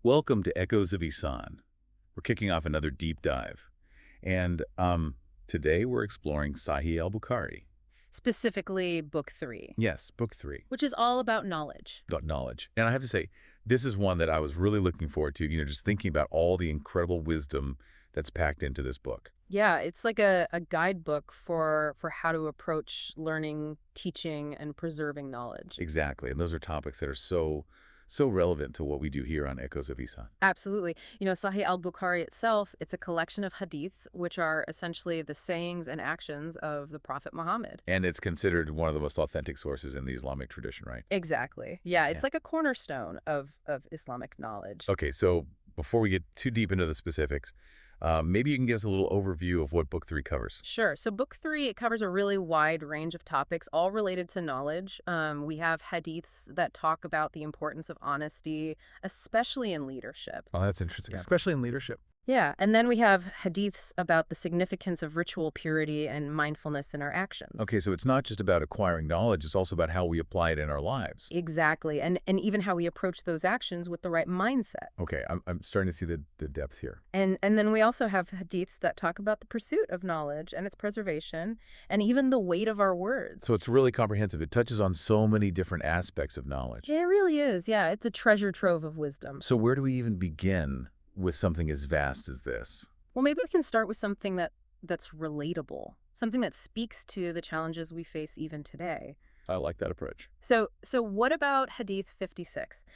Welcome to Echoes of Ihsan. We're kicking off another deep dive. And today we're exploring Sahih al-Bukhari. Specifically Book 3, Yes, book 3, which is all about knowledge. about knowledge. And I have to say, this is one that I was really looking forward to, just thinking about all the incredible wisdom that's packed into this book. Yeah, it's like a guidebook for how to approach learning, teaching, and preserving knowledge. Exactly. And those are topics that are so relevant to what we do here on Echoes of Ihsan. Absolutely. Sahih al-Bukhari itself, it's a collection of hadiths, which are essentially the sayings and actions of the Prophet Muhammad. And it's considered one of the most authentic sources in the Islamic tradition, right? Exactly. Yeah, it's Yeah. like a cornerstone of Islamic knowledge. Okay, so before we get too deep into the specifics, maybe you can give us a little overview of what book 3 covers. Sure. So Book 3, it covers a really wide range of topics, all related to knowledge. We have hadiths that talk about the importance of honesty, especially in leadership. Oh, that's interesting, Yeah. especially in leadership. Yeah, and then we have hadiths about the significance of ritual purity and mindfulness in our actions. Okay, so it's not just about acquiring knowledge, it's also about how we apply it in our lives. Exactly, and even how we approach those actions with the right mindset. Okay, I'm starting to see the depth here. And then we also have hadiths that talk about the pursuit of knowledge and its preservation, and even the weight of our words. So it's really comprehensive. It touches on so many different aspects of knowledge. It really is, yeah. It's a treasure trove of wisdom. So where do we even begin with something as vast as this? Well, maybe we can start with something that's relatable, something that speaks to the challenges we face even today. I like that approach. So what about Hadith 56?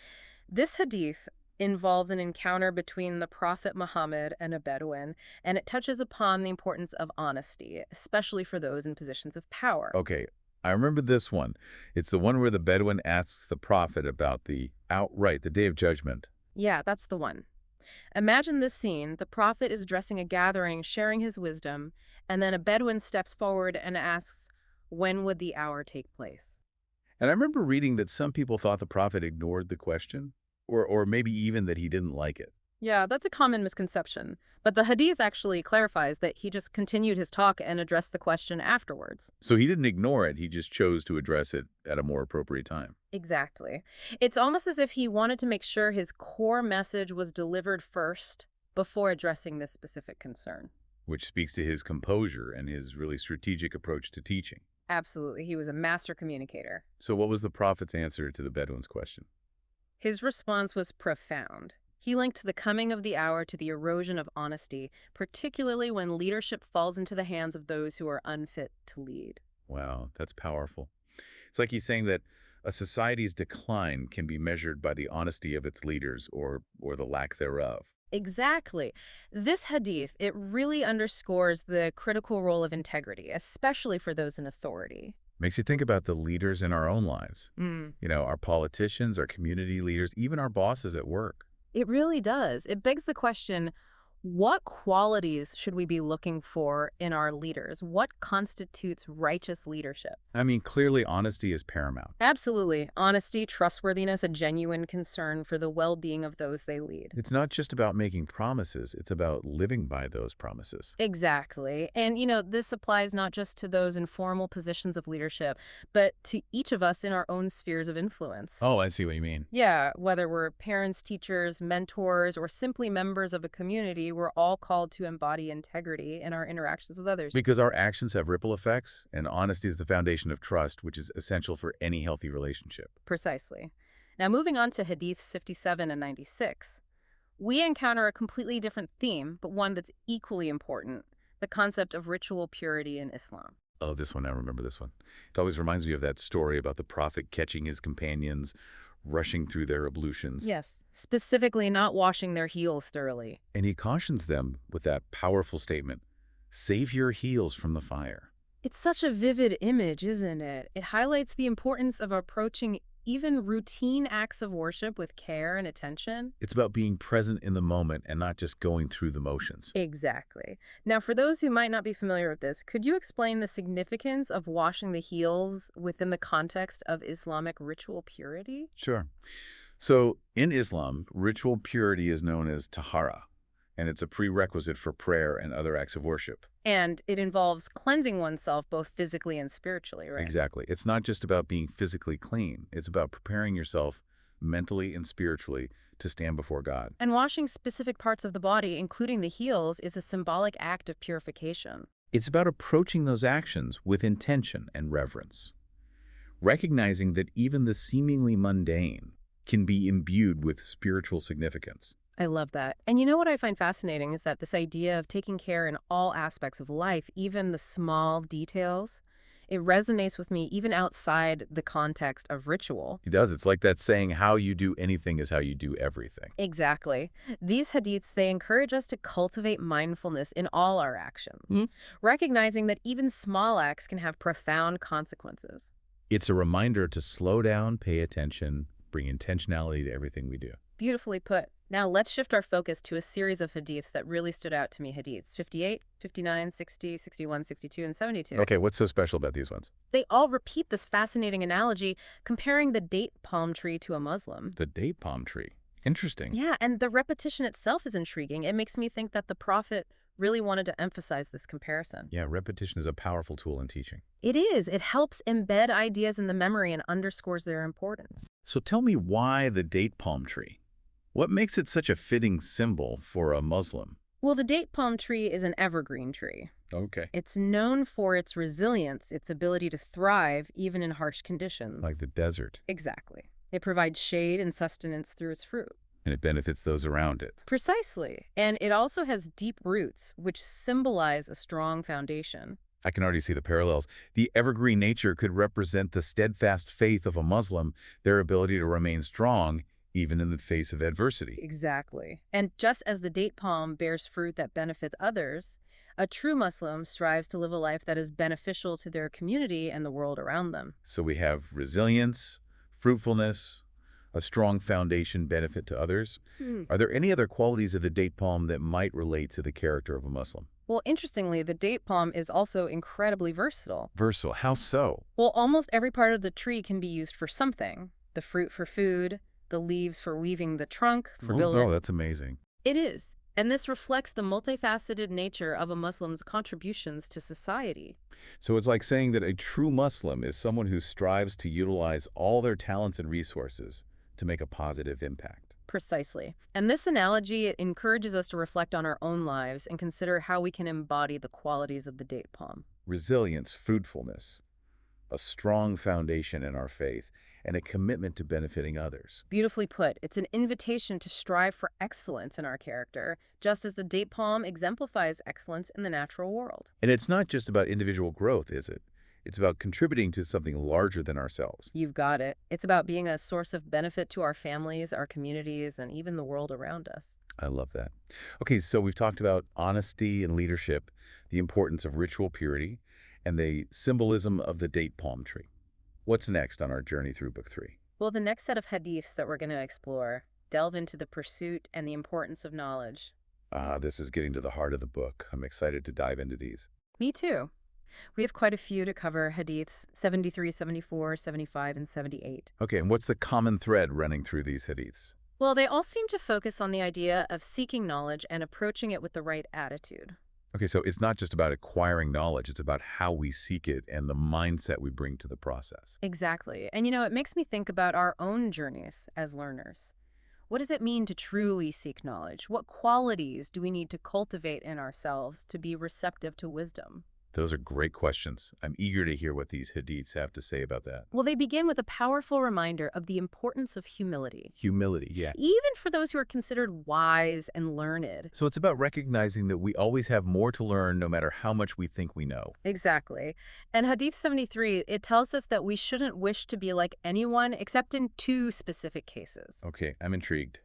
This hadith involves an encounter between the Prophet Muhammad and a Bedouin, and it touches upon the importance of honesty, especially for those in positions of power. Okay, I remember this one. It's the one where the Bedouin asks the prophet about the Day of Judgment. Yeah, that's the one. Imagine this scene. The Prophet is addressing a gathering, sharing his wisdom, and then a Bedouin steps forward and asks, when would the hour take place? And I remember reading that some people thought the prophet ignored the question, or maybe even that he didn't like it. Yeah, that's a common misconception. But the hadith actually clarifies that he just continued his talk and addressed the question afterwards. So he didn't ignore it, he just chose to address it at a more appropriate time. Exactly. It's almost as if he wanted to make sure his core message was delivered first before addressing this specific concern. Which speaks to his composure and his really strategic approach to teaching. Absolutely. He was a master communicator. So what was the prophet's answer to the Bedouin's question? His response was profound. He linked the coming of the hour to the erosion of honesty, particularly when leadership falls into the hands of those who are unfit to lead. Wow, that's powerful. It's like he's saying that a society's decline can be measured by the honesty of its leaders or the lack thereof. Exactly. This hadith, it really underscores the critical role of integrity, especially for those in authority. Makes you think about the leaders in our own lives. Mm. Our politicians, our community leaders, even our bosses at work. It really does. It begs the question, what qualities should we be looking for in our leaders? What constitutes righteous leadership? I mean, clearly honesty is paramount. Absolutely. Honesty, trustworthiness, a genuine concern for the well-being of those they lead. It's not just about making promises, it's about living by those promises. Exactly. And, this applies not just to those in formal positions of leadership, but to each of us in our own spheres of influence. Oh, I see what you mean. Yeah, whether we're parents, teachers, mentors, or simply members of a community, we're all called to embody integrity in our interactions with others. Because our actions have ripple effects, and honesty is the foundation of trust, which is essential for any healthy relationship. Precisely. Now, moving on to Hadiths 57 and 96, we encounter a completely different theme, but one that's equally important, the concept of ritual purity in Islam. Oh, this one, I remember this one. It always reminds me of that story about the prophet catching his companions, rushing through their ablutions. Yes, specifically not washing their heels thoroughly. And he cautions them with that powerful statement, save your heels from the fire. It's such a vivid image, isn't it? It highlights the importance of approaching even routine acts of worship with care and attention. It's about being present in the moment and not just going through the motions. Exactly. Now, for those who might not be familiar with this, could you explain the significance of washing the heels within the context of Islamic ritual purity? Sure. So in Islam, ritual purity is known as tahara, and it's a prerequisite for prayer and other acts of worship. And it involves cleansing oneself both physically and spiritually, right? Exactly. It's not just about being physically clean. It's about preparing yourself mentally and spiritually to stand before God. And washing specific parts of the body, including the heels, is a symbolic act of purification. It's about approaching those actions with intention and reverence, recognizing that even the seemingly mundane can be imbued with spiritual significance. I love that. And you know what I find fascinating is that this idea of taking care in all aspects of life, even the small details, it resonates with me even outside the context of ritual. It does. It's like that saying, how you do anything is how you do everything. Exactly. These hadiths, they encourage us to cultivate mindfulness in all our actions, Mhm. recognizing that even small acts can have profound consequences. It's a reminder to slow down, pay attention, bring intentionality to everything we do. Beautifully put. Now let's shift our focus to a series of hadiths that really stood out to me. Hadiths 58, 59, 60, 61, 62, and 72. Okay, what's so special about these ones? They all repeat this fascinating analogy comparing the date palm tree to a Muslim. The date palm tree. Interesting. Yeah, and the repetition itself is intriguing. It makes me think that the Prophet really wanted to emphasize this comparison. Yeah, repetition is a powerful tool in teaching. It is. It helps embed ideas in the memory and underscores their importance. So tell me, why the date palm tree? What makes it such a fitting symbol for a Muslim? Well, the date palm tree is an evergreen tree. Okay. It's known for its resilience, its ability to thrive even in harsh conditions. Like the desert. Exactly. It provides shade and sustenance through its fruit. And it benefits those around it. Precisely. And it also has deep roots, which symbolize a strong foundation. I can already see the parallels. The evergreen nature could represent the steadfast faith of a Muslim, their ability to remain strong even in the face of adversity. Exactly. And just as the date palm bears fruit that benefits others, a true Muslim strives to live a life that is beneficial to their community and the world around them. So we have resilience, fruitfulness, a strong foundation, benefit to others. Are there any other qualities of the date palm that might relate to the character of a Muslim? Well, interestingly, the date palm is also incredibly versatile. Versatile. How so? Well, almost every part of the tree can be used for something. The fruit for food, the leaves for weaving the trunk, for building. Oh, that's amazing. It is. And this reflects the multifaceted nature of a Muslim's contributions to society. So it's like saying that a true Muslim is someone who strives to utilize all their talents and resources to make a positive impact. Precisely. And this analogy, it encourages us to reflect on our own lives and consider how we can embody the qualities of the date palm. Resilience, fruitfulness, a strong foundation in our faith, and a commitment to benefiting others. Beautifully put. It's an invitation to strive for excellence in our character, just as the date palm exemplifies excellence in the natural world. And it's not just about individual growth, is it? It's about contributing to something larger than ourselves. You've got it. It's about being a source of benefit to our families, our communities, and even the world around us. I love that. Okay, so we've talked about honesty and leadership, the importance of ritual purity, and the symbolism of the date palm tree. What's next on our journey through Book 3? Well, the next set of hadiths that we're going to explore delve into the pursuit and the importance of knowledge. This is getting to the heart of the book. I'm excited to dive into these. Me too. We have quite a few to cover, hadiths 73, 74, 75, and 78. Okay, and what's the common thread running through these hadiths? Well, they all seem to focus on the idea of seeking knowledge and approaching it with the right attitude. Okay, so it's not just about acquiring knowledge, it's about how we seek it and the mindset we bring to the process. Exactly. And it makes me think about our own journeys as learners. What does it mean to truly seek knowledge? What qualities do we need to cultivate in ourselves to be receptive to wisdom? Those are great questions. I'm eager to hear what these hadiths have to say about that. Well, they begin with a powerful reminder of the importance of humility. Humility, yeah. Even for those who are considered wise and learned. So it's about recognizing that we always have more to learn no matter how much we think we know. Exactly. And Hadith 73, it tells us that we shouldn't wish to be like anyone except in two specific cases. Okay, I'm intrigued.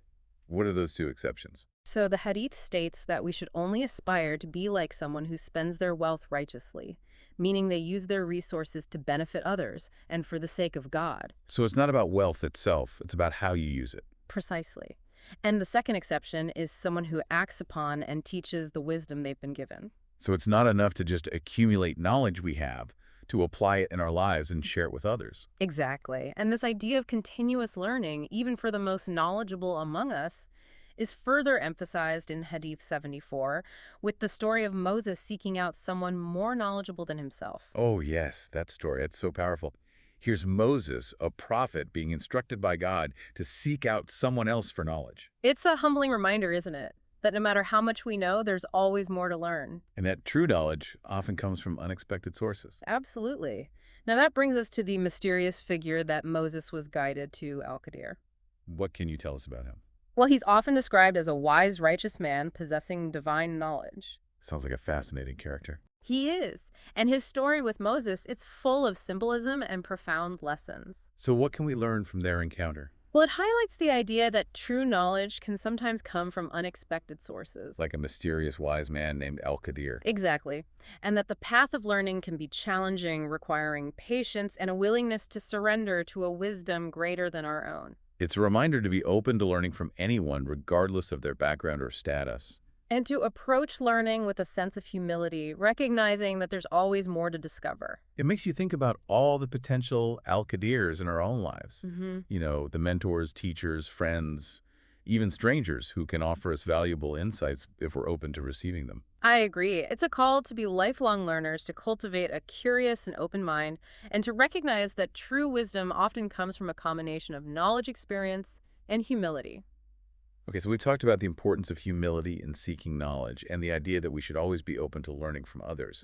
What are those two exceptions? So the Hadith states that we should only aspire to be like someone who spends their wealth righteously, meaning they use their resources to benefit others and for the sake of God. So it's not about wealth itself, it's about how you use it. Precisely. And the second exception is someone who acts upon and teaches the wisdom they've been given. So it's not enough to just accumulate knowledge we have, to apply it in our lives and share it with others. Exactly. And this idea of continuous learning, even for the most knowledgeable among us, is further emphasized in Hadith 74, with the story of Moses seeking out someone more knowledgeable than himself. Oh yes, that story, it's so powerful. Here's Moses, a prophet, being instructed by God to seek out someone else for knowledge. It's a humbling reminder, isn't it? That no matter how much we know, there's always more to learn. And that true knowledge often comes from unexpected sources. Absolutely. Now that brings us to the mysterious figure that Moses was guided to Al-Qadir. What can you tell us about him? Well, he's often described as a wise, righteous man possessing divine knowledge. Sounds like a fascinating character. He is. And his story with Moses, it's full of symbolism and profound lessons. So what can we learn from their encounter? Well, it highlights the idea that true knowledge can sometimes come from unexpected sources. Like a mysterious wise man named Al-Qadir. Exactly. And that the path of learning can be challenging, requiring patience and a willingness to surrender to a wisdom greater than our own. It's a reminder to be open to learning from anyone, regardless of their background or status. And to approach learning with a sense of humility, recognizing that there's always more to discover. It makes you think about all the potential Al-Qadirs in our own lives. Mm-hmm. You know, the mentors, teachers, friends, even strangers who can offer us valuable insights if we're open to receiving them. I agree. It's a call to be lifelong learners, to cultivate a curious and open mind, and to recognize that true wisdom often comes from a combination of knowledge, experience, and humility. Okay, so we've talked about the importance of humility in seeking knowledge and the idea that we should always be open to learning from others.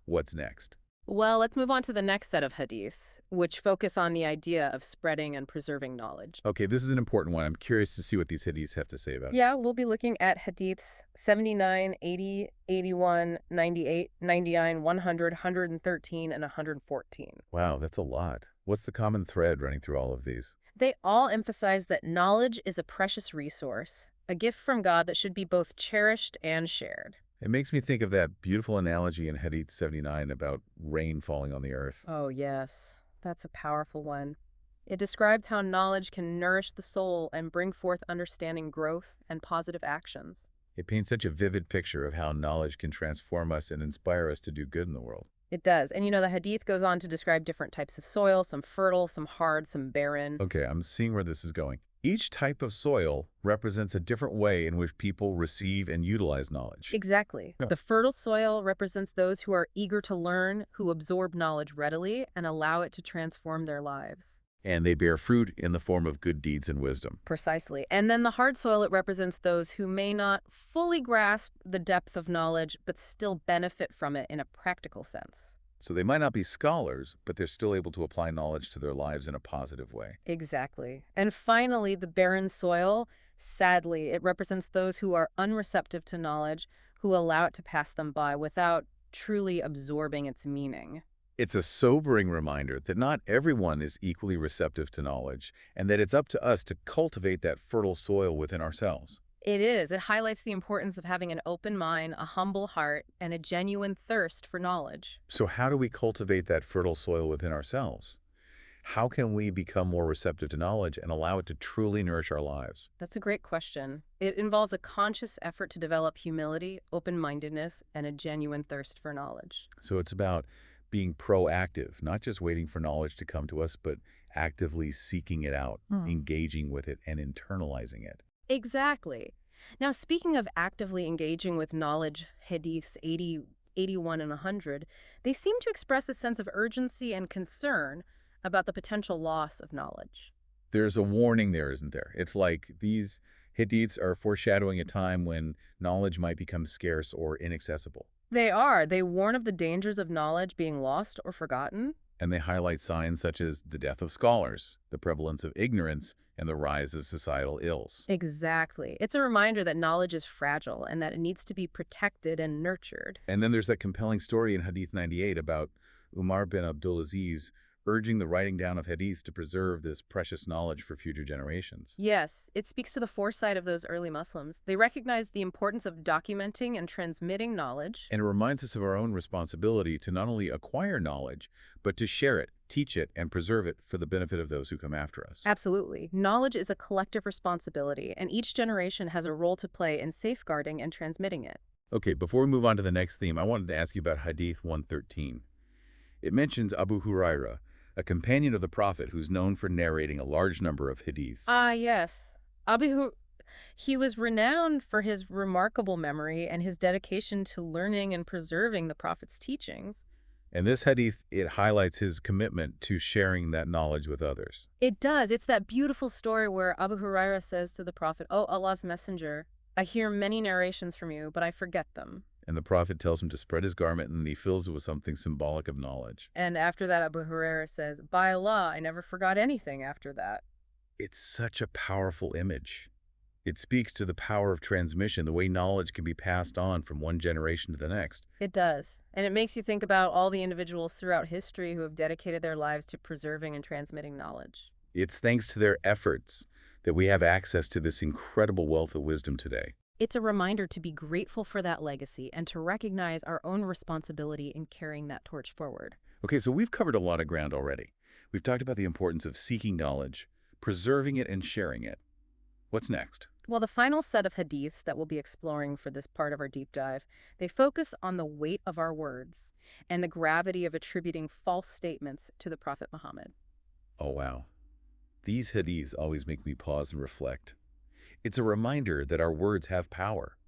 What's next? Well, let's move on to the next set of hadiths, which focus on the idea of spreading and preserving knowledge. Okay, this is an important one. I'm curious to see what these hadiths have to say about it. Yeah, we'll be looking at hadiths 79, 80, 81, 98, 99, 100, 113, and 114. Wow, that's a lot. What's the common thread running through all of these? They all emphasize that knowledge is a precious resource, a gift from God that should be both cherished and shared. It makes me think of that beautiful analogy in Hadith 79 about rain falling on the earth. Oh, yes. That's a powerful one. It describes how knowledge can nourish the soul and bring forth understanding, growth, and positive actions. It paints such a vivid picture of how knowledge can transform us and inspire us to do good in the world. It does. And the hadith goes on to describe different types of soil, some fertile, some hard, some barren. Okay, I'm seeing where this is going. Each type of soil represents a different way in which people receive and utilize knowledge. Exactly. Yeah. The fertile soil represents those who are eager to learn, who absorb knowledge readily, and allow it to transform their lives. And they bear fruit in the form of good deeds and wisdom. Precisely. And then the hard soil, it represents those who may not fully grasp the depth of knowledge, but still benefit from it in a practical sense. So they might not be scholars, but they're still able to apply knowledge to their lives in a positive way. Exactly. And finally, the barren soil, sadly, it represents those who are unreceptive to knowledge, who allow it to pass them by without truly absorbing its meaning. It's a sobering reminder that not everyone is equally receptive to knowledge, and that it's up to us to cultivate that fertile soil within ourselves. It is. It highlights the importance of having an open mind, a humble heart, and a genuine thirst for knowledge. So how do we cultivate that fertile soil within ourselves? How can we become more receptive to knowledge and allow it to truly nourish our lives? That's a great question. It involves a conscious effort to develop humility, open-mindedness, and a genuine thirst for knowledge. So it's about being proactive, not just waiting for knowledge to come to us, but actively seeking it out, engaging with it, and internalizing it. Exactly. Now, speaking of actively engaging with knowledge, hadiths 80, 81, and 100, they seem to express a sense of urgency and concern about the potential loss of knowledge. There's a warning there, isn't there? It's like these hadiths are foreshadowing a time when knowledge might become scarce or inaccessible. They are. They warn of the dangers of knowledge being lost or forgotten. And they highlight signs such as the death of scholars, the prevalence of ignorance, and the rise of societal ills. Exactly. It's a reminder that knowledge is fragile and that it needs to be protected and nurtured. And then there's that compelling story in Hadith 98 about Umar bin Abdulaziz urging the writing down of hadiths to preserve this precious knowledge for future generations. Yes, it speaks to the foresight of those early Muslims. They recognized the importance of documenting and transmitting knowledge. And it reminds us of our own responsibility to not only acquire knowledge, but to share it, teach it, and preserve it for the benefit of those who come after us. Absolutely. Knowledge is a collective responsibility, and each generation has a role to play in safeguarding and transmitting it. Okay, before we move on to the next theme, I wanted to ask you about Hadith 113. It mentions Abu Huraira, a companion of the Prophet who's known for narrating a large number of hadiths. Yes. He was renowned for his remarkable memory and his dedication to learning and preserving the Prophet's teachings. And this hadith, it highlights his commitment to sharing that knowledge with others. It does. It's that beautiful story where Abu Huraira says to the Prophet, "Oh, Allah's messenger, I hear many narrations from you, but I forget them." And the Prophet tells him to spread his garment, and he fills it with something symbolic of knowledge. And after that, Abu Huraira says, "By Allah, I never forgot anything after that." It's such a powerful image. It speaks to the power of transmission, the way knowledge can be passed on from one generation to the next. It does. And it makes you think about all the individuals throughout history who have dedicated their lives to preserving and transmitting knowledge. It's thanks to their efforts that we have access to this incredible wealth of wisdom today. It's a reminder to be grateful for that legacy and to recognize our own responsibility in carrying that torch forward. Okay, so we've covered a lot of ground already. We've talked about the importance of seeking knowledge, preserving it, and sharing it. What's next? Well, the final set of hadiths that we'll be exploring for this part of our deep dive, they focus on the weight of our words and the gravity of attributing false statements to the Prophet Muhammad. Oh, wow. These hadiths always make me pause and reflect. It's a reminder that our words have power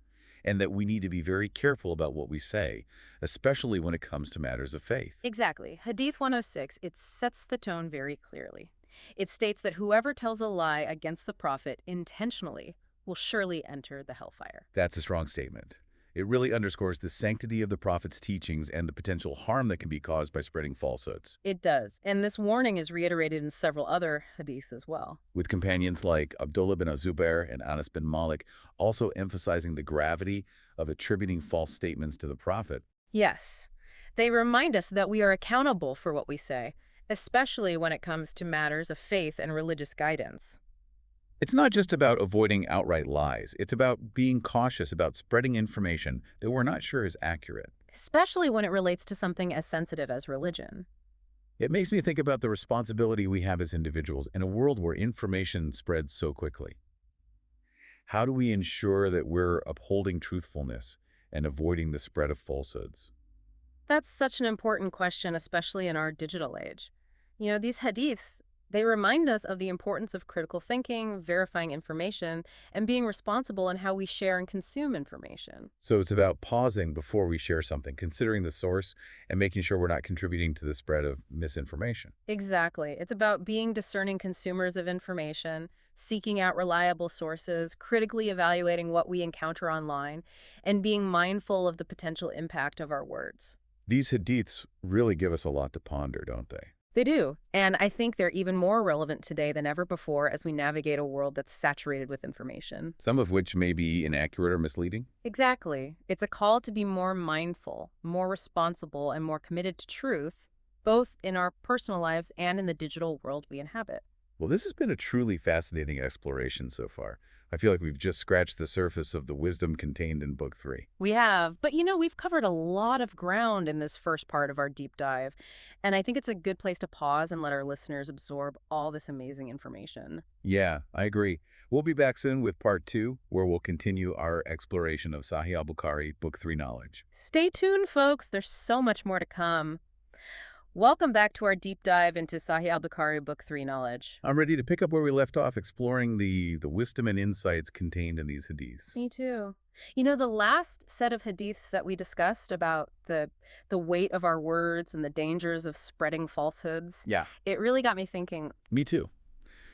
and that we need to be very careful about what we say, especially when it comes to matters of faith. Exactly. Hadith 106, it sets the tone very clearly. It states that whoever tells a lie against the Prophet intentionally will surely enter the hellfire. That's a strong statement. It really underscores the sanctity of the Prophet's teachings and the potential harm that can be caused by spreading falsehoods. It does. And this warning is reiterated in several other hadiths as well. With companions like Abdullah bin Zubair and Anas bin Malik also emphasizing the gravity of attributing false statements to the Prophet. Yes. They remind us that we are accountable for what we say, especially when it comes to matters of faith and religious guidance. It's not just about avoiding outright lies. It's about being cautious about spreading information that we're not sure is accurate. Especially when it relates to something as sensitive as religion. It makes me think about the responsibility we have as individuals in a world where information spreads so quickly. How do we ensure that we're upholding truthfulness and avoiding the spread of falsehoods? That's such an important question, especially in our digital age. You know, these hadiths, they remind us of the importance of critical thinking, verifying information, and being responsible in how we share and consume information. So it's about pausing before we share something, considering the source, and making sure we're not contributing to the spread of misinformation. Exactly. It's about being discerning consumers of information, seeking out reliable sources, critically evaluating what we encounter online, and being mindful of the potential impact of our words. These hadiths really give us a lot to ponder, don't they? They do. And I think they're even more relevant today than ever before as we navigate a world that's saturated with information. Some of which may be inaccurate or misleading. Exactly. It's a call to be more mindful, more responsible, and more committed to truth, both in our personal lives and in the digital world we inhabit. Well, this has been a truly fascinating exploration so far. I feel like we've just scratched the surface of the wisdom contained in Book 3. We have, but you know, we've covered a lot of ground in this first part of our deep dive, and I think it's a good place to pause and let our listeners absorb all this amazing information. Yeah, I agree. We'll be back soon with Part 2, where we'll continue our exploration of Sahih Bukhari Book 3 knowledge. Stay tuned, folks. There's so much more to come. Welcome back to our deep dive into Sahih al-Bukhari Book 3 knowledge. I'm ready to pick up where we left off, exploring the wisdom and insights contained in these hadiths. Me too. You know, the last set of hadiths that we discussed about the weight of our words and the dangers of spreading falsehoods, Yeah, it really got me thinking. me too.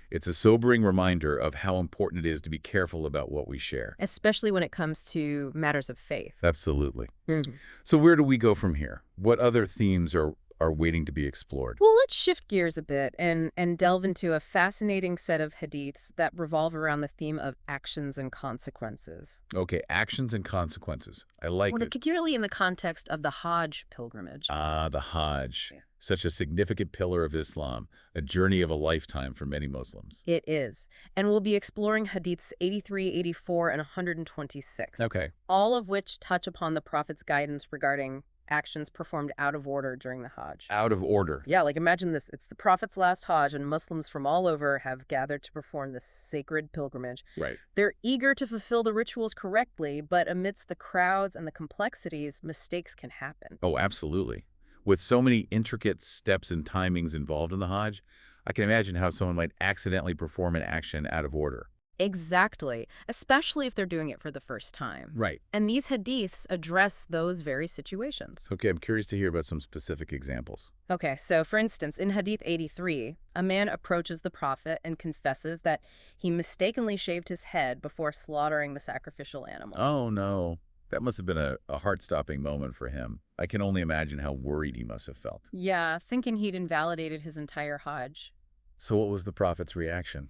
It's a sobering reminder of how important it is to be careful about what we share. Especially when it comes to matters of faith. Absolutely. Mhm. So where do we go from here? What other themes are waiting to be explored? Well, let's shift gears a bit and delve into a fascinating set of hadiths that revolve around the theme of actions and consequences. Okay, actions and consequences. I like it. Particularly in the context of the Hajj pilgrimage. Ah, the Hajj. Yeah. Such a significant pillar of Islam, a journey of a lifetime for many Muslims. It is. And we'll be exploring hadiths 83, 84, and 126. Okay. All of which touch upon the Prophet's guidance regarding actions performed out of order during the Hajj. Out of order. Yeah, like imagine this. It's the Prophet's last Hajj, and Muslims from all over have gathered to perform this sacred pilgrimage. Right. They're eager to fulfill the rituals correctly, but amidst the crowds and the complexities, mistakes can happen. Oh, absolutely. With so many intricate steps and timings involved in the Hajj, I can imagine how someone might accidentally perform an action out of order. Exactly, especially if they're doing it for the first time. Right. And these hadiths address those very situations. Okay, I'm curious to hear about some specific examples. Okay, so for instance, in Hadith 83, a man approaches the Prophet and confesses that he mistakenly shaved his head before slaughtering the sacrificial animal. Oh, no. That must have been a heart-stopping moment for him. I can only imagine how worried he must have felt. Yeah, thinking he'd invalidated his entire Hajj. So what was the prophet's reaction?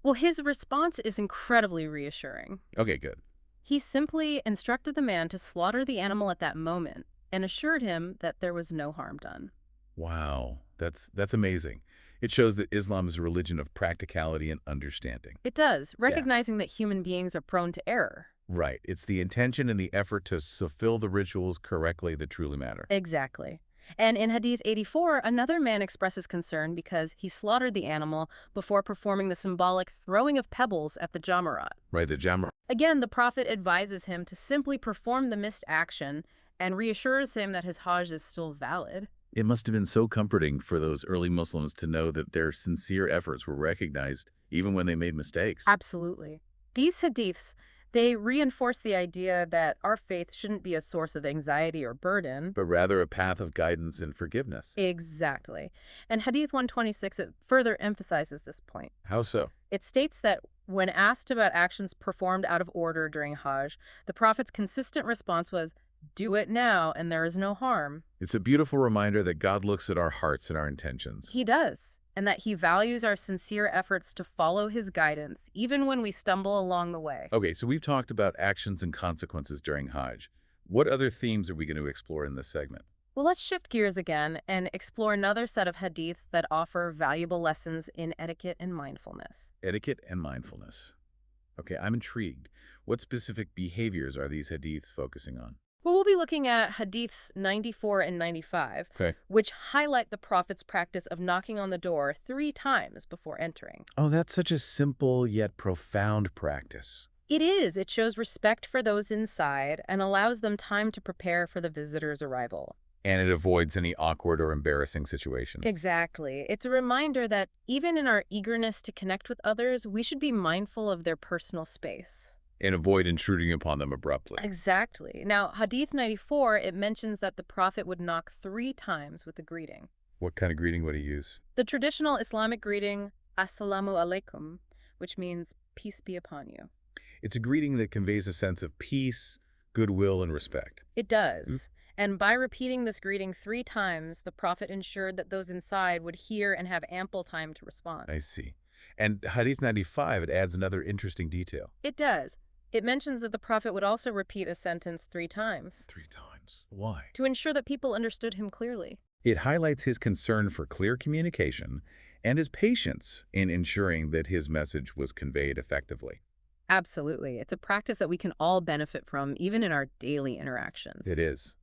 Well, his response is incredibly reassuring. Okay, good. He simply instructed the man to slaughter the animal at that moment and assured him that there was no harm done. Wow, that's amazing. It shows that Islam is a religion of practicality and understanding. It does, Yeah. recognizing that human beings are prone to error. Right. It's the intention and the effort to fulfill the rituals correctly that truly matter. Exactly. And in Hadith 84, another man expresses concern because he slaughtered the animal before performing the symbolic throwing of pebbles at the Jamarat. Right, the Jamr. Again, the Prophet advises him to simply perform the missed action and reassures him that his Hajj is still valid. It must have been so comforting for those early Muslims to know that their sincere efforts were recognized even when they made mistakes. Absolutely. These hadiths, they reinforce the idea that our faith shouldn't be a source of anxiety or burden. But rather a path of guidance and forgiveness. Exactly. And Hadith 126, it further emphasizes this point. How so? It states that when asked about actions performed out of order during Hajj, the Prophet's consistent response was, "Do it now, and there is no harm." It's a beautiful reminder that God looks at our hearts and our intentions. He does, and that he values our sincere efforts to follow his guidance, even when we stumble along the way. Okay, so we've talked about actions and consequences during Hajj. What other themes are we going to explore in this segment? Well, let's shift gears again and explore another set of hadiths that offer valuable lessons in etiquette and mindfulness. Etiquette and mindfulness. Okay, I'm intrigued. What specific behaviors are these hadiths focusing on? Well, we'll be looking at Hadiths 94 and 95, Okay. which highlight the Prophet's practice of knocking on the door 3 times before entering. Oh, that's such a simple yet profound practice. It is. It shows respect for those inside and allows them time to prepare for the visitor's arrival. And it avoids any awkward or embarrassing situations. Exactly. It's a reminder that even in our eagerness to connect with others, we should be mindful of their personal space. And avoid intruding upon them abruptly. Exactly. Now, Hadith 94, it mentions that the Prophet would knock 3 times with a greeting. What kind of greeting would he use? The traditional Islamic greeting, Assalamu alaikum, which means peace be upon you. It's a greeting that conveys a sense of peace, goodwill, and respect. It does. And by repeating this greeting 3 times, the Prophet ensured that those inside would hear and have ample time to respond. I see. And Hadith 95, it adds another interesting detail. It does. It mentions that the Prophet would also repeat a sentence 3 times 3 times. Why? to ensure that people understood him clearly. It highlights his concern for clear communication and his patience in ensuring that his message was conveyed effectively. Absolutely. It's a practice that we can all benefit from, even in our daily interactions. It is.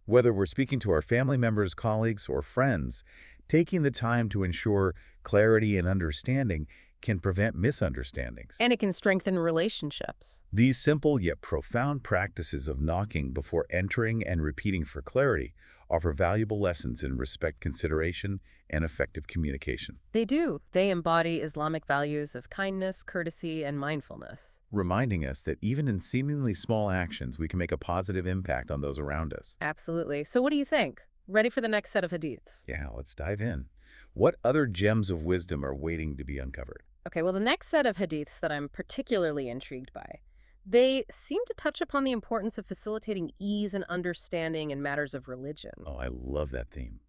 Whether we're speaking to our family members, colleagues, or friends, taking the time to ensure clarity and understanding can prevent misunderstandings. And it can strengthen relationships. These simple yet profound practices of knocking before entering and repeating for clarity offer valuable lessons in respect, consideration, and effective communication, They do. They embody Islamic values of kindness, courtesy, and mindfulness. reminding us that even in seemingly small actions, we can make a positive impact on those around us. Absolutely. So what do you think? Ready for the next set of hadiths? Yeah, let's dive in. What other gems of wisdom are waiting to be uncovered? Okay, well, the next set of hadiths that I'm particularly intrigued by, they seem to touch upon the importance of facilitating ease and understanding in matters of religion. Oh, I love that theme.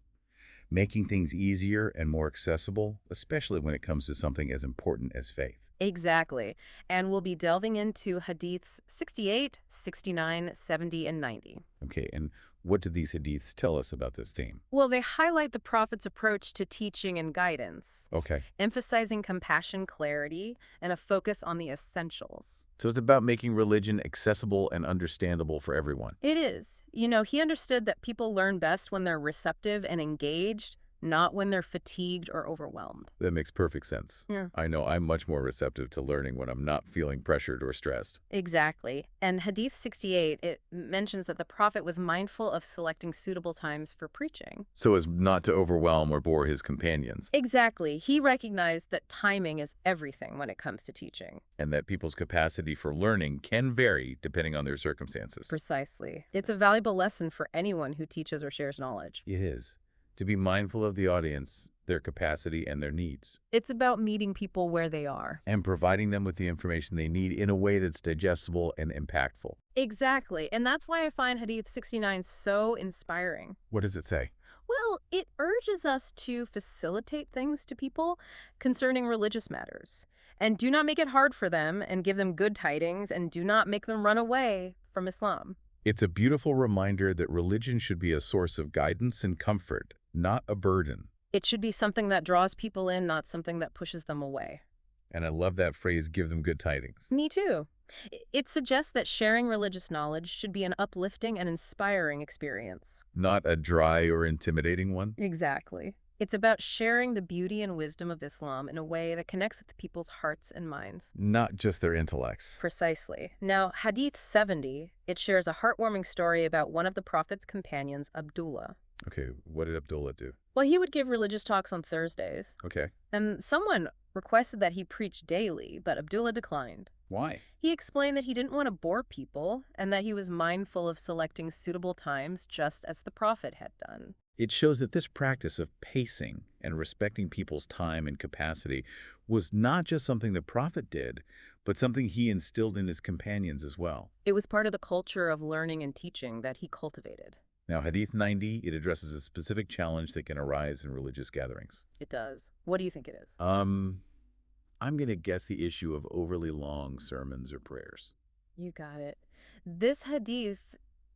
Making things easier and more accessible, especially when it comes to something as important as faith. Exactly. And we'll be delving into hadiths 68, 69, 70, and 90. Okay, and what do these hadiths tell us about this theme? Well, they highlight the Prophet's approach to teaching and guidance, Okay, emphasizing compassion, clarity, and a focus on the essentials. so it's about making religion accessible and understandable for everyone. It is. You know, he understood that people learn best when they're receptive and engaged, not when they're fatigued or overwhelmed. That makes perfect sense. Yeah. I know I'm much more receptive to learning when I'm not feeling pressured or stressed. Exactly. And Hadith 68, it mentions that the Prophet was mindful of selecting suitable times for preaching. So as not to overwhelm or bore his companions, Exactly. He recognized that timing is everything when it comes to teaching. and that people's capacity for learning can vary depending on their circumstances. Precisely. It's a valuable lesson for anyone who teaches or shares knowledge. It is. To be mindful of the audience, their capacity, and their needs, It's about meeting people where they are. and providing them with the information they need in a way that's digestible and impactful. Exactly. And that's why I find Hadith 69 so inspiring. What does it say? Well, it urges us to facilitate things to people concerning religious matters. And do not make it hard for them, and give them good tidings, and do not make them run away from Islam. It's a beautiful reminder that religion should be a source of guidance and comfort, not a burden. It should be something that draws people in, not something that pushes them away. And I love that phrase, give them good tidings. Me too. It suggests that sharing religious knowledge should be an uplifting and inspiring experience. Not a dry or intimidating one. Exactly. It's about sharing the beauty and wisdom of Islam in a way that connects with people's hearts and minds. Not just their intellects. Precisely. Now, Hadith 70, it shares a heartwarming story about one of the Prophet's companions, Abdullah. Okay, what did Abdullah do? Well, he would give religious talks on Thursdays, Okay. and someone requested that he preach daily, but Abdullah declined. Why? He explained that he didn't want to bore people and that he was mindful of selecting suitable times just as the Prophet had done. It shows that this practice of pacing and respecting people's time and capacity was not just something the Prophet did, but something he instilled in his companions as well. It was part of the culture of learning and teaching that he cultivated. Now, Hadith 90, it addresses a specific challenge that can arise in religious gatherings. It does. What do you think it is? I'm going to guess the issue of overly long sermons or prayers. You got it. This hadith,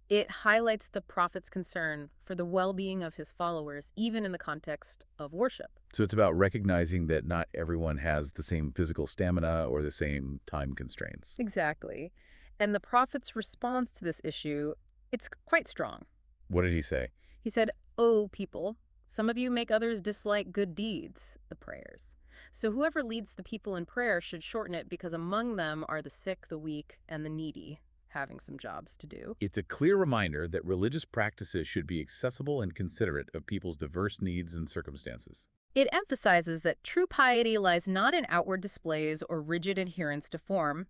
it highlights the Prophet's concern for the well-being of his followers, even in the context of worship. So it's about recognizing that not everyone has the same physical stamina or the same time constraints. Exactly. And the Prophet's response to this issue, it's quite strong. What did he say? He said, "O people, some of you make others dislike good deeds," the prayers. "So whoever leads the people in prayer should shorten it, because among them are the sick, the weak, and the needy, having some jobs to do." It's a clear reminder that religious practices should be accessible and considerate of people's diverse needs and circumstances. It emphasizes that true piety lies not in outward displays or rigid adherence to form,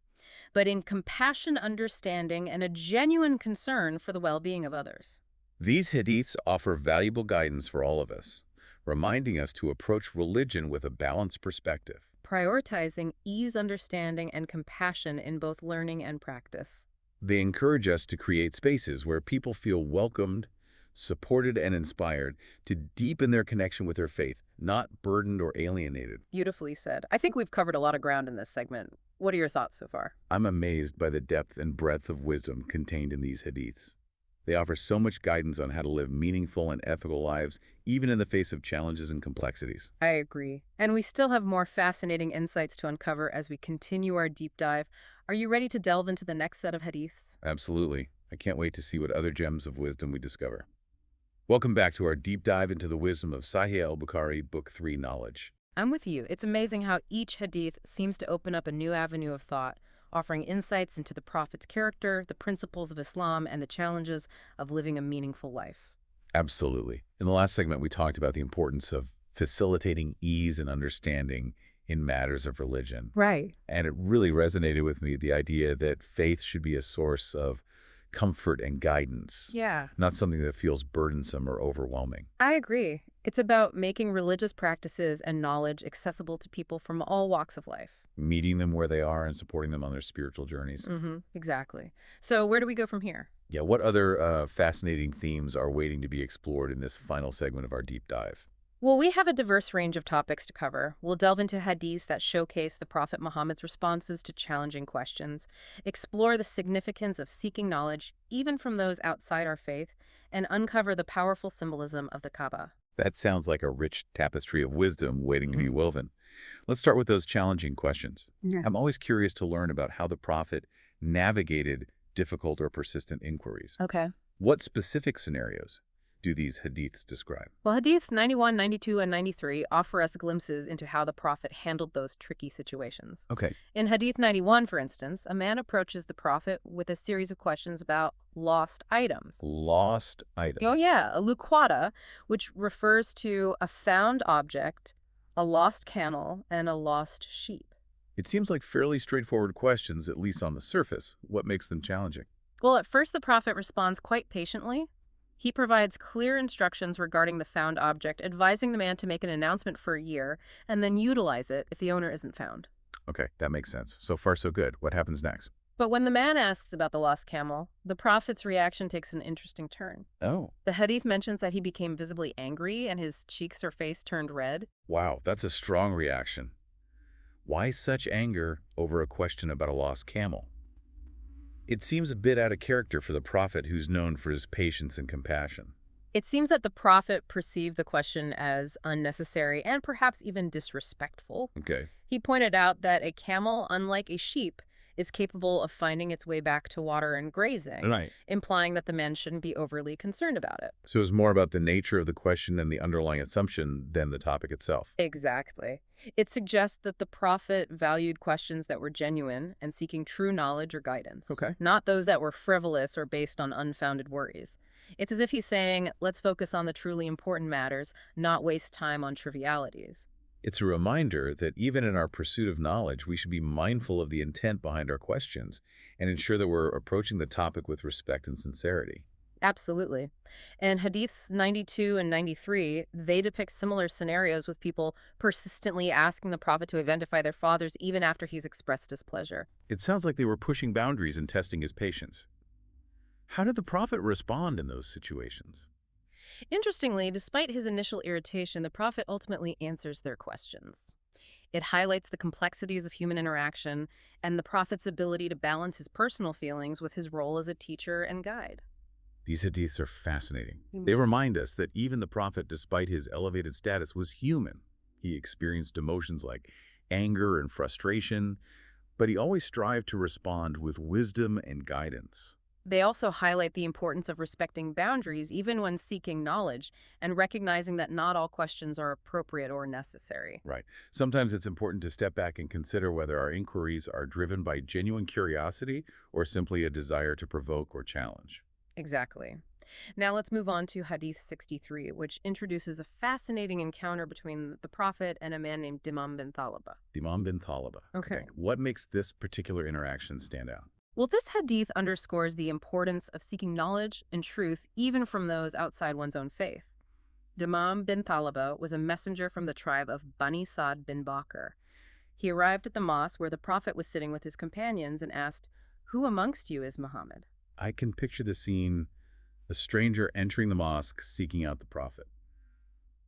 but in compassion, understanding, and a genuine concern for the well-being of others. These hadiths offer valuable guidance for all of us, reminding us to approach religion with a balanced perspective. Prioritizing ease, understanding, and compassion in both learning and practice. They encourage us to create spaces where people feel welcomed, supported, and inspired to deepen their connection with their faith, not burdened or alienated. Beautifully said. I think we've covered a lot of ground in this segment. What are your thoughts so far? I'm amazed by the depth and breadth of wisdom contained in these hadiths. They offer so much guidance on how to live meaningful and ethical lives, even in the face of challenges and complexities. I agree. And we still have more fascinating insights to uncover as we continue our deep dive. Are you ready to delve into the next set of hadiths? Absolutely. I can't wait to see what other gems of wisdom we discover. Welcome back to our deep dive into the wisdom of Sahih Bukhari, Book 3, Knowledge. I'm with you. It's amazing how each hadith seems to open up a new avenue of thought, offering insights into the Prophet's character, the principles of Islam, and the challenges of living a meaningful life. Absolutely. In the last segment, we talked about the importance of facilitating ease and understanding in matters of religion. Right. And it really resonated with me, the idea that faith should be a source of comfort and guidance, Yeah. not something that feels burdensome or overwhelming. I agree. It's about making religious practices and knowledge accessible to people from all walks of life. Meeting them where they are and supporting them on their spiritual journeys. Exactly. So where do we go from here? Yeah, what other fascinating themes are waiting to be explored in this final segment of our deep dive? Well, we have a diverse range of topics to cover. We'll delve into hadiths that showcase the Prophet Muhammad's responses to challenging questions, explore the significance of seeking knowledge, even from those outside our faith, and uncover the powerful symbolism of the Kaaba. That sounds like a rich tapestry of wisdom waiting to be woven. Let's start with those challenging questions. Yeah. I'm always curious to learn about how the Prophet navigated difficult or persistent inquiries. Okay. What specific scenarios do these hadiths describe? Well, Hadiths 91, 92, and 93 offer us glimpses into how the Prophet handled those tricky situations. Okay. In Hadith 91, for instance, a man approaches the Prophet with a series of questions about lost items. Lost Oh, items. yeah, a luqata, which refers to a found object, a lost camel, and a lost sheep. It seems like fairly straightforward questions, at least on the surface. What makes them challenging? Well, at first, the Prophet responds quite patiently. He provides clear instructions regarding the found object, advising the man to make an announcement for a year and then utilize it if the owner isn't found. Okay, that makes sense. So far, so good. What happens next? But when the man asks about the lost camel, the Prophet's reaction takes an interesting turn. Oh, The hadith mentions that he became visibly angry and his cheeks or face turned red. wow, that's a strong reaction. Why such anger over a question about a lost camel? It seems a bit out of character for the Prophet who's known for his patience and compassion. It seems that the Prophet perceived the question as unnecessary and perhaps even disrespectful. Okay. He pointed out that a camel, unlike a sheep, is capable of finding its way back to water and grazing, Right. implying that the man shouldn't be overly concerned about it. So it's more about the nature of the question and the underlying assumption than the topic itself. Exactly. It suggests that the Prophet valued questions that were genuine and seeking true knowledge or guidance, Okay. not those that were frivolous or based on unfounded worries. It's as if he's saying, let's focus on the truly important matters, not waste time on trivialities. It's a reminder that even in our pursuit of knowledge, we should be mindful of the intent behind our questions and ensure that we're approaching the topic with respect and sincerity. Absolutely. And Hadiths 92 and 93, they depict similar scenarios with people persistently asking the Prophet to identify their fathers even after he's expressed displeasure. It sounds like they were pushing boundaries and testing his patience. How did the Prophet respond in those situations? Interestingly, despite his initial irritation, the Prophet ultimately answers their questions. It highlights the complexities of human interaction and the Prophet's ability to balance his personal feelings with his role as a teacher and guide. These hadiths are fascinating. Mm. They remind us that even the Prophet, despite his elevated status, was human. He experienced emotions like anger and frustration, but he always strived to respond with wisdom and guidance. They also highlight the importance of respecting boundaries even when seeking knowledge and recognizing that not all questions are appropriate or necessary. Right. Sometimes it's important to step back and consider whether our inquiries are driven by genuine curiosity or simply a desire to provoke or challenge. Exactly. Now let's move on to Hadith 63, which introduces a fascinating encounter between the Prophet and a man named Dimam bin Thalaba. Imam bin Thalaba. Okay. What makes this particular interaction stand out? Well, this hadith underscores the importance of seeking knowledge and truth even from those outside one's own faith. Dimam bin Thalaba was a messenger from the tribe of Bani Sa'd bin Bakr. He arrived at the mosque where the Prophet was sitting with his companions and asked, "Who amongst you is Muhammad?" I can picture the scene, a stranger entering the mosque seeking out the Prophet.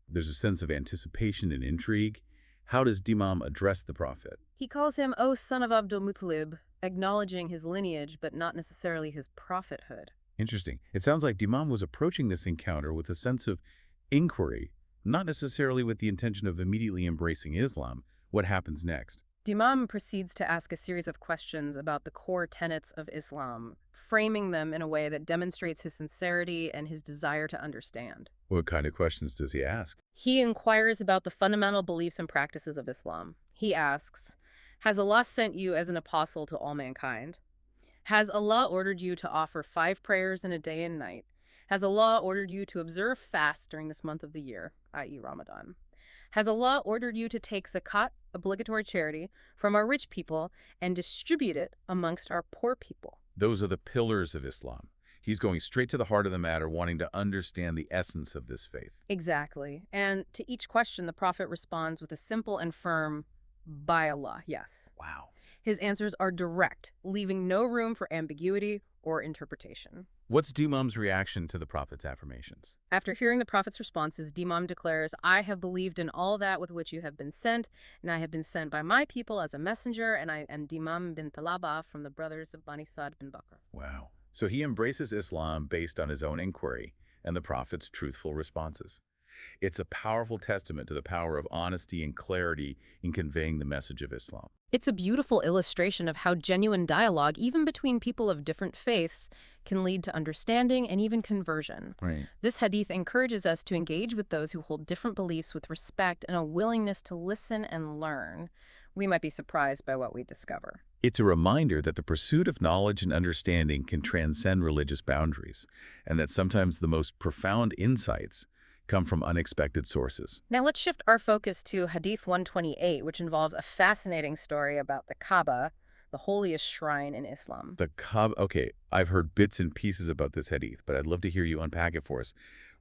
There's a sense of anticipation and intrigue. How does Dimam address the Prophet? He calls him, "O son of Abdul Muttalib," acknowledging his lineage but not necessarily his prophethood. Interesting. It sounds like Dimam was approaching this encounter with a sense of inquiry, not necessarily with the intention of immediately embracing Islam. What happens next? Dimam proceeds to ask a series of questions about the core tenets of Islam, framing them in a way that demonstrates his sincerity and his desire to understand. What kind of questions does he ask? He inquires about the fundamental beliefs and practices of Islam. He asks, "Has Allah sent you as an apostle to all mankind? Has Allah ordered you to offer 5 prayers in a day and night? Has Allah ordered you to observe fast during this month of the year, i.e. Ramadan? Has Allah ordered you to take zakat, obligatory charity, from our rich people and distribute it amongst our poor people?" Those are the pillars of Islam. He's going straight to the heart of the matter, wanting to understand the essence of this faith. Exactly. And to each question, the Prophet responds with a simple and firm, "By Allah, yes." Wow. His answers are direct, leaving no room for ambiguity or interpretation. What's Dimam's reaction to the Prophet's affirmations? After hearing the Prophet's responses, Dimam declares, "I have believed in all that with which you have been sent, and I have been sent by my people as a messenger, and I am Dimam bin Thalaba from the brothers of Bani Sa'd bin Bakr." Wow. So he embraces Islam based on his own inquiry and the Prophet's truthful responses. It's a powerful testament to the power of honesty and clarity in conveying the message of Islam. It's a beautiful illustration of how genuine dialogue, even between people of different faiths, can lead to understanding and even conversion. Right. This hadith encourages us to engage with those who hold different beliefs with respect and a willingness to listen and learn. We might be surprised by what we discover. It's a reminder that the pursuit of knowledge and understanding can transcend religious boundaries, and that sometimes the most profound insights come from unexpected sources. Now let's shift our focus to Hadith 128, which involves a fascinating story about the Kaaba, the holiest shrine in Islam. The Kaaba, okay, I've heard bits and pieces about this hadith, but I'd love to hear you unpack it for us.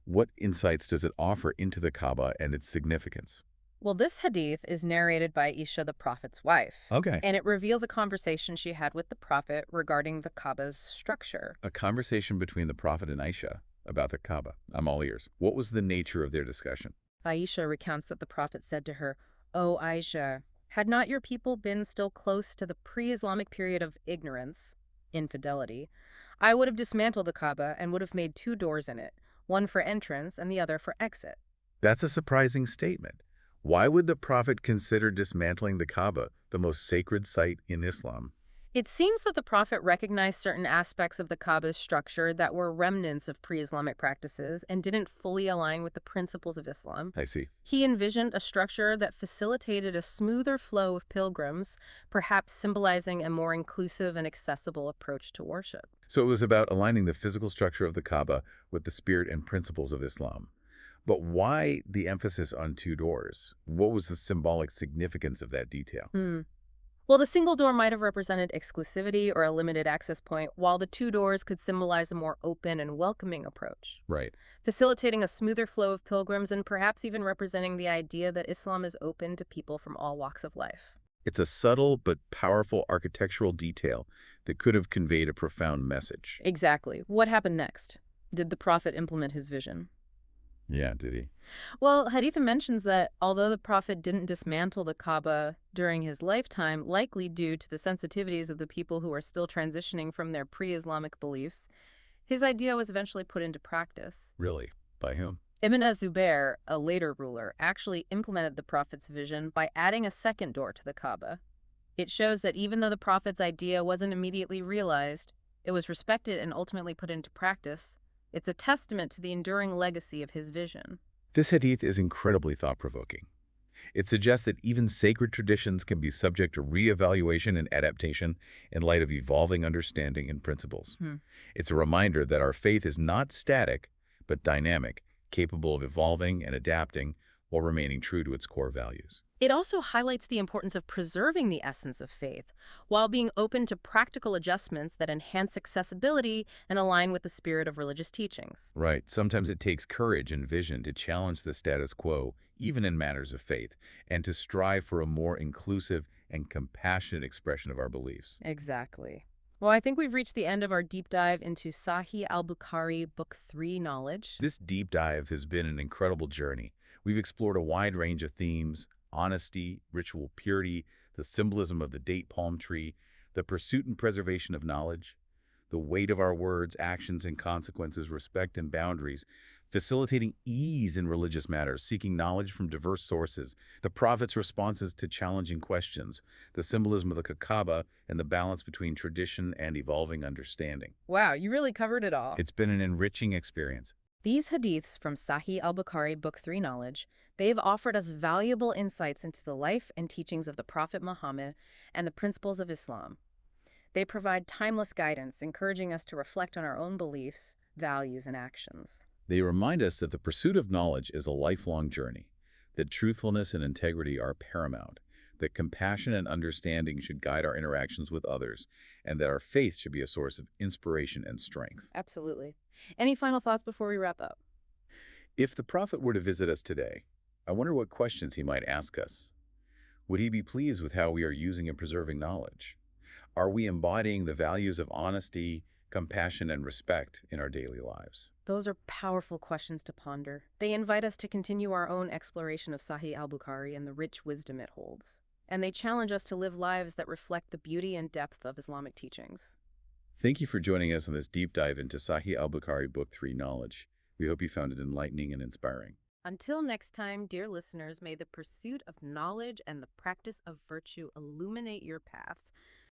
What insights does it offer into the Kaaba and its significance? Well, this hadith is narrated by Isha, the Prophet's wife, Okay. and it reveals a conversation she had with the Prophet regarding the Kaaba's structure. A conversation between the Prophet and Aisha about the Kaaba. I'm all ears. What was the nature of their discussion? Aisha recounts that the Prophet said to her, "O Aisha, had not your people been still close to the pre-Islamic period of ignorance, infidelity, I would have dismantled the Kaaba and would have made two doors in it, one for entrance and the other for exit." That's a surprising statement. Why would the Prophet consider dismantling the Kaaba, the most sacred site in Islam? It seems that the Prophet recognized certain aspects of the Kaaba's structure that were remnants of pre-Islamic practices and didn't fully align with the principles of Islam. I see. He envisioned a structure that facilitated a smoother flow of pilgrims, perhaps symbolizing a more inclusive and accessible approach to worship. So it was about aligning the physical structure of the Kaaba with the spirit and principles of Islam. But why the emphasis on two doors? What was the symbolic significance of that detail? Well, the single door might have represented exclusivity or a limited access point, while the two doors could symbolize a more open and welcoming approach, Right. facilitating a smoother flow of pilgrims and perhaps even representing the idea that Islam is open to people from all walks of life. It's a subtle but powerful architectural detail that could have conveyed a profound message. Exactly. What happened next? Did the Prophet implement his vision? Yeah, did he? Well, Hadith mentions that although the Prophet didn't dismantle the Kaaba during his lifetime, likely due to the sensitivities of the people who are still transitioning from their pre-Islamic beliefs, his idea was eventually put into practice. Really? By whom? Ibn az-Zubair, a later ruler, actually implemented the Prophet's vision by adding a second door to the Kaaba. It shows that even though the Prophet's idea wasn't immediately realized, it was respected and ultimately put into practice. It's a testament to the enduring legacy of his vision. This hadith is incredibly thought-provoking. It suggests that even sacred traditions can be subject to re-evaluation and adaptation in light of evolving understanding and principles. It's a reminder that our faith is not static, but dynamic, capable of evolving and adapting while remaining true to its core values. It also highlights the importance of preserving the essence of faith, while being open to practical adjustments that enhance accessibility and align with the spirit of religious teachings. Right. Sometimes it takes courage and vision to challenge the status quo, even in matters of faith, and to strive for a more inclusive and compassionate expression of our beliefs. Exactly. Well, I think we've reached the end of our deep dive into Sahih Bukhari Book 3 knowledge. This deep dive has been an incredible journey. We've explored a wide range of themes: honesty, ritual purity, the symbolism of the date palm tree, the pursuit and preservation of knowledge, the weight of our words, actions, and consequences, respect and boundaries, facilitating ease in religious matters, seeking knowledge from diverse sources, the Prophet's responses to challenging questions, the symbolism of the Kaaba, and the balance between tradition and evolving understanding. Wow, you really covered it all. It's been an enriching experience. These hadiths from Sahih al-Bukhari Book 3 knowledge, they've offered us valuable insights into the life and teachings of the Prophet Muhammad and the principles of Islam. They provide timeless guidance, encouraging us to reflect on our own beliefs, values, and actions. They remind us that the pursuit of knowledge is a lifelong journey, that truthfulness and integrity are paramount, that compassion and understanding should guide our interactions with others, and that our faith should be a source of inspiration and strength. Absolutely. Any final thoughts before we wrap up? If the Prophet were to visit us today, I wonder what questions he might ask us. Would he be pleased with how we are using and preserving knowledge? Are we embodying the values of honesty, compassion, and respect in our daily lives? Those are powerful questions to ponder. They invite us to continue our own exploration of Sahih al-Bukhari and the rich wisdom it holds. And they challenge us to live lives that reflect the beauty and depth of Islamic teachings. Thank you for joining us on this deep dive into Sahih al-Bukhari Book 3 knowledge. We hope you found it enlightening and inspiring. Until next time, dear listeners, may the pursuit of knowledge and the practice of virtue illuminate your path.